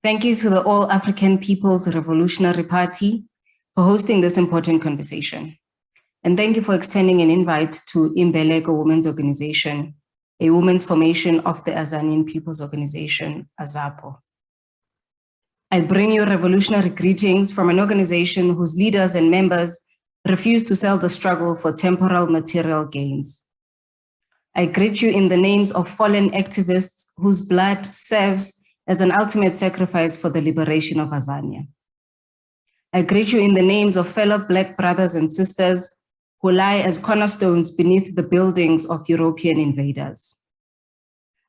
Thank you to the All African People's Revolutionary Party for hosting this important conversation. And thank you for extending an invite to Imbeleko Women's Organization, a women's formation of the Azanian People's Organization, AZAPO. I bring you revolutionary greetings from an organization whose leaders and members refuse to sell the struggle for temporal material gains. I greet you in the names of fallen activists whose blood serves as an ultimate sacrifice for the liberation of Azania. I greet you in the names of fellow Black brothers and sisters who lie as cornerstones beneath the buildings of European invaders.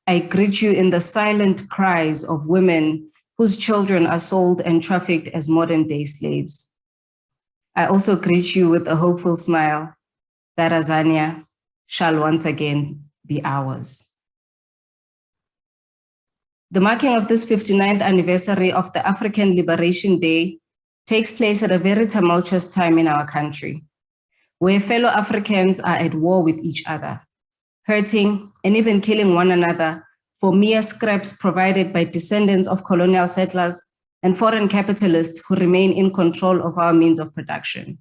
I greet you in the silent cries of women whose children are sold and trafficked as modern-day slaves. I also greet you with a hopeful smile that Azania shall once again be ours. The marking of this 59th anniversary of the African Liberation Day takes place at a very tumultuous time in our country, where fellow Africans are at war with each other, hurting and even killing one another for mere scraps provided by descendants of colonial settlers and foreign capitalists who remain in control of our means of production.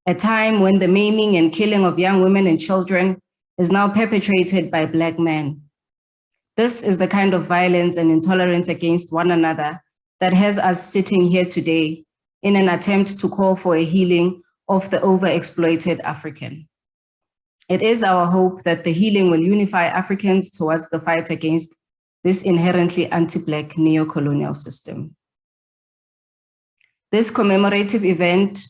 A time when the maiming and killing of young women and children is now perpetrated by Black men. This is the kind of violence and intolerance against one another that has us sitting here today in an attempt to call for a healing of the overexploited African. It is our hope that the healing will unify Africans towards the fight against this inherently anti-Black neo-colonial system. This commemorative event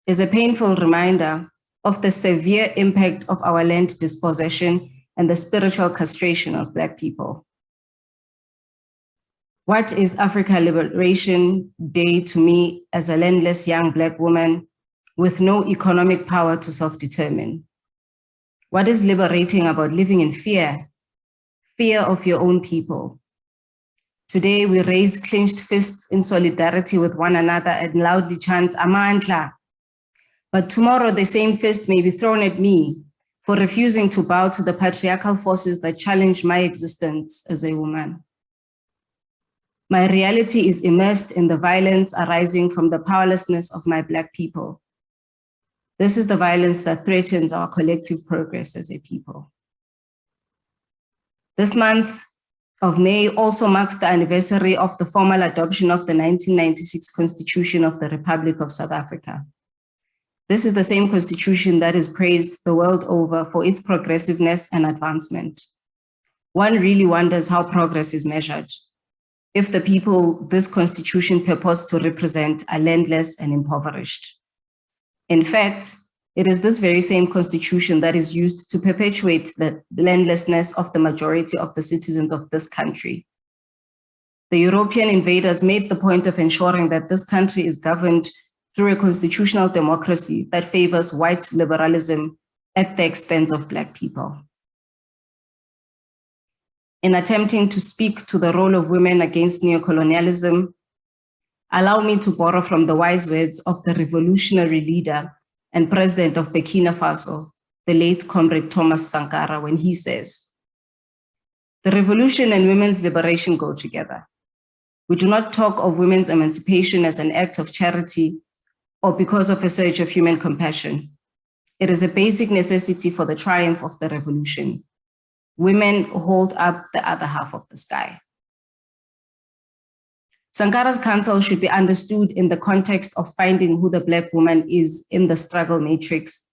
is a painful reminder of the severe impact of our land dispossession and the spiritual castration of Black people. What is Africa Liberation Day to me as a landless young Black woman with no economic power to self-determine? What is liberating about living in fear? Fear of your own people. Today we raise clenched fists in solidarity with one another and loudly chant Amandla. But tomorrow the same fist may be thrown at me for refusing to bow to the patriarchal forces that challenge my existence as a woman. My reality is immersed in the violence arising from the powerlessness of my Black people. This is the violence that threatens our collective progress as a people. This month of May also marks the anniversary of the formal adoption of the 1996 Constitution of the Republic of South Africa. This is the same constitution that is praised the world over for its progressiveness and advancement. One really wonders how progress is measured if the people this constitution purports to represent are landless and impoverished. In fact, it is this very same constitution that is used to perpetuate the landlessness of the majority of the citizens of this country. The European invaders made the point of ensuring that this country is governed through a constitutional democracy that favors white liberalism at the expense of Black people. In attempting to speak to the role of women against neo-colonialism, allow me to borrow from the wise words of the revolutionary leader and president of Burkina Faso, the late Comrade Thomas Sankara, when he says, "The revolution and women's liberation go together. We do not talk of women's emancipation as an act of charity or because of a surge of human compassion. It is a basic necessity for the triumph of the revolution. Women hold up the other half of the sky." Sankara's counsel should be understood in the context of finding who the Black woman is in the struggle matrix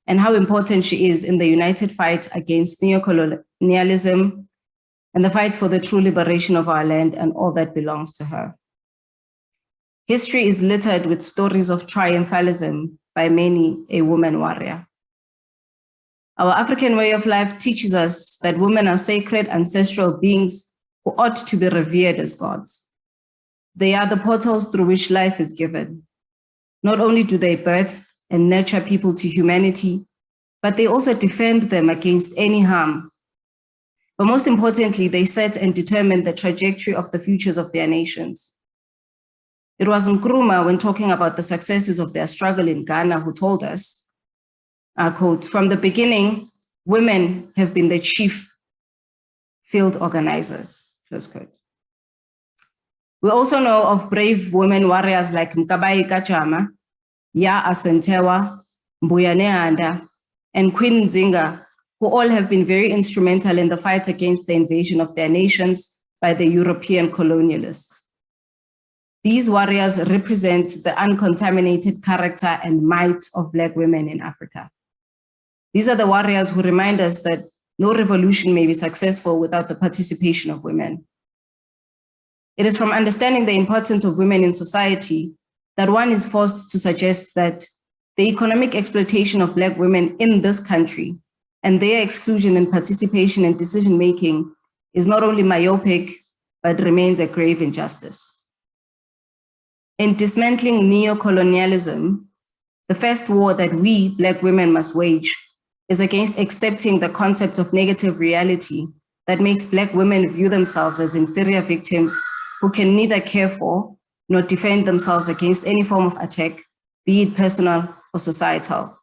and how important she is in the united fight against neo-colonialism and the fight for the true liberation of our land and all that belongs to her. History is littered with stories of triumphalism by many a woman warrior. Our African way of life teaches us that women are sacred ancestral beings who ought to be revered as gods. They are the portals through which life is given. Not only do they birth and nurture people to humanity, but they also defend them against any harm. But most importantly, they set and determine the trajectory of the futures of their nations. It was Nkrumah, when talking about the successes of their struggle in Ghana, who told us, I quote, "From the beginning, women have been the chief field organizers," close quote. We also know of brave women warriors like Mkabayi Kachama, Ya Asentewa, Mbuya Nehanda, and Queen Nzinga, who all have been very instrumental in the fight against the invasion of their nations by the European colonialists. These warriors represent the uncontaminated character and might of Black women in Africa. These are the warriors who remind us that no revolution may be successful without the participation of women. It is from understanding the importance of women in society that one is forced to suggest that the economic exploitation of Black women in this country and their exclusion and participation in decision-making is not only myopic, but remains a grave injustice. In dismantling neo-colonialism, the first war that we Black women must wage is against accepting the concept of negative reality that makes Black women view themselves as inferior victims who can neither care for nor defend themselves against any form of attack, be it personal or societal.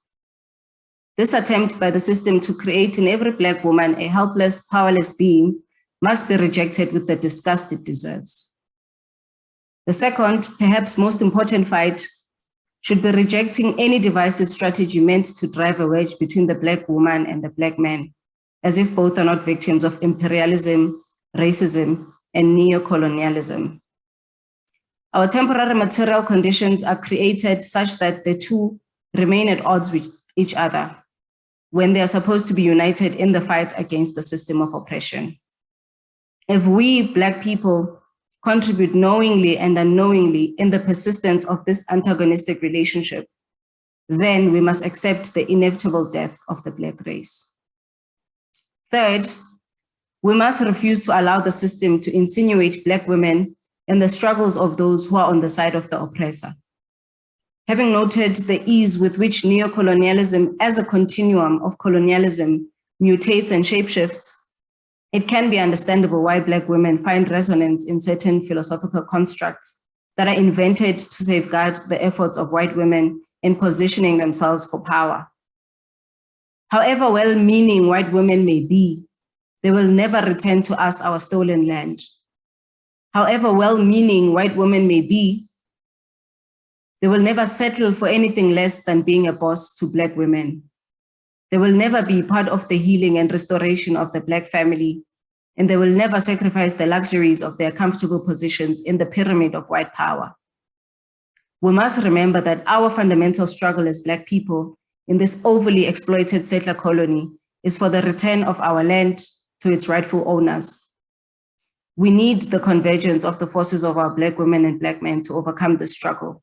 This attempt by the system to create in every Black woman a helpless, powerless being must be rejected with the disgust it deserves. The second, perhaps most important fight should be rejecting any divisive strategy meant to drive a wedge between the Black woman and the Black man, as if both are not victims of imperialism, racism, and neo-colonialism. Our temporary material conditions are created such that the two remain at odds with each other when they are supposed to be united in the fight against the system of oppression. If we Black people contribute knowingly and unknowingly in the persistence of this antagonistic relationship, then we must accept the inevitable death of the Black race. Third, we must refuse to allow the system to insinuate Black women in the struggles of those who are on the side of the oppressor. Having noted the ease with which neo-colonialism as a continuum of colonialism mutates and shapeshifts, it can be understandable why Black women find resonance in certain philosophical constructs that are invented to safeguard the efforts of white women in positioning themselves for power. However well-meaning white women may be, they will never return to us our stolen land. However well-meaning white women may be, they will never settle for anything less than being a boss to Black women. They will never be part of the healing and restoration of the Black family, and they will never sacrifice the luxuries of their comfortable positions in the pyramid of white power. We must remember that our fundamental struggle as Black people in this overly exploited settler colony is for the return of our land to its rightful owners. We need the convergence of the forces of our Black women and Black men to overcome this struggle,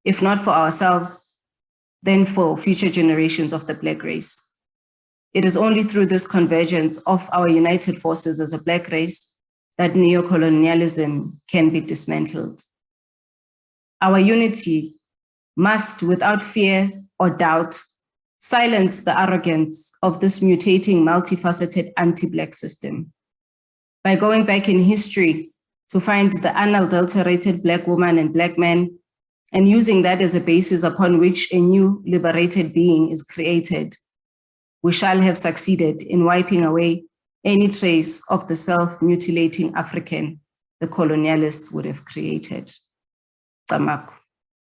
if not for ourselves, then for future generations of the Black race. It is only through this convergence of our united forces as a Black race that neo-colonialism can be dismantled. Our unity must, without fear or doubt, silence the arrogance of this mutating, multifaceted anti-Black system. By going back in history to find the unadulterated Black woman and Black man, and using that as a basis upon which a new liberated being is created, we shall have succeeded in wiping away any trace of the self-mutilating African the colonialists would have created. Tamaku.